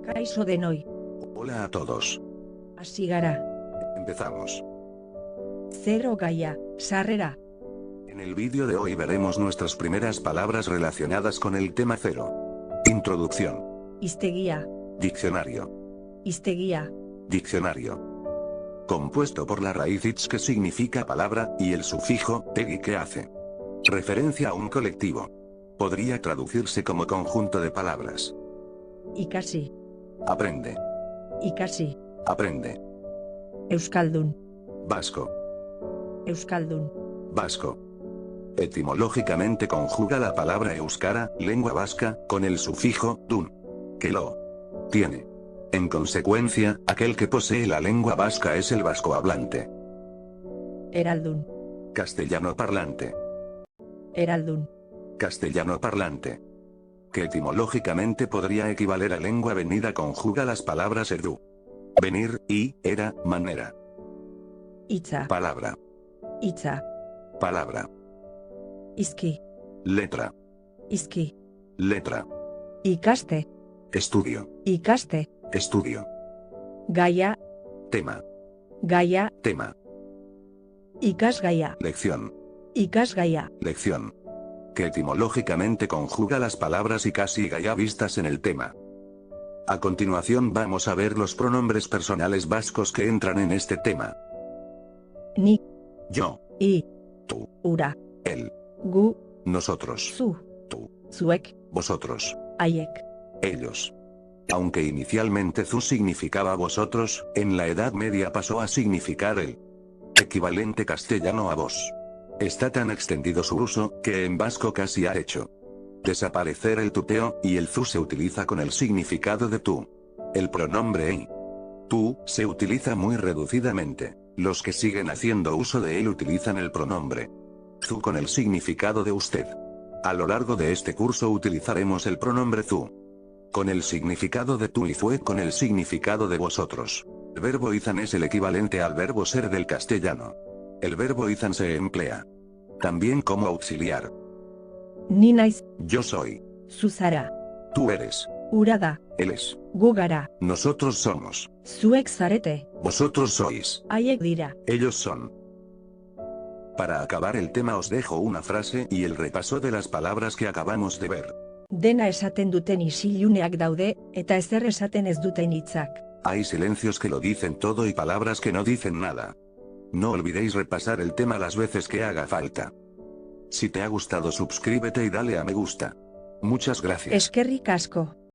Kaixo denoi. Hola a todos. Hasi gara. Empezamos. Zero gaia, sarrera. En el vídeo de hoy veremos nuestras primeras palabras relacionadas con el tema cero. Introducción. Hiztegia. Diccionario. Hiztegia. Diccionario. Compuesto por la raíz itz, que significa palabra, y el sufijo tegi, que hace referencia a un colectivo. Podría traducirse como conjunto de palabras. Ikasi. Aprende. Ikasi. Aprende. Euskaldun. Vasco. Euskaldun. Vasco. Etimológicamente conjuga la palabra euskara, lengua vasca, con el sufijo dun, que lo tiene. En consecuencia, aquel que posee la lengua vasca es el vasco hablante. Eraldun. Castellano parlante. Eraldun. Castellano parlante. Que etimológicamente podría equivaler a lengua venida, conjuga las palabras erdu, venir, y era, manera. Hitza. Palabra. Hitza. Palabra. Hizki. Letra. Hizki. Letra. Ikaste. Estudio. Ikaste. Estudio. Gaia. Tema. Gaia. Tema. Ikasgaia. Lección. Ikasgaia. Lección. Que etimológicamente conjuga las palabras ikasi y gaia vistas en el tema. A continuación vamos a ver los pronombres personales vascos que entran en este tema. Ni. Yo. I. Tú. Ura. Él. Gu. Nosotros. Zu. Tú. Zuek. Vosotros. Haiek. Ellos. Aunque inicialmente zu significaba vosotros, en la Edad Media pasó a significar el equivalente castellano a vos. Está tan extendido su uso, que en vasco casi ha hecho desaparecer el tuteo, y el zu se utiliza con el significado de tú. El pronombre ei, tú, se utiliza muy reducidamente. Los que siguen haciendo uso de él utilizan el pronombre zu con el significado de usted. A lo largo de este curso utilizaremos el pronombre zu con el significado de tú y fue con el significado de vosotros. El verbo izan es el equivalente al verbo ser del castellano. El verbo izan se emplea también como auxiliar. Ni naiz. Yo soy. Zuzara. Tú eres. Ura da. Él es. Gu gara. Nosotros somos. Zuek zarete. Vosotros sois. Haiek dira. Ellos son. Para acabar el tema os dejo una frase y el repaso de las palabras que acabamos de ver. Dena esaten duten isiluneak daude, eta ezer esaten ez duten hitzak. Hay silencios que lo dicen todo y palabras que no dicen nada. No olvidéis repasar el tema las veces que haga falta. Si te ha gustado, suscríbete y dale a me gusta. Muchas gracias. Eskerrik asko.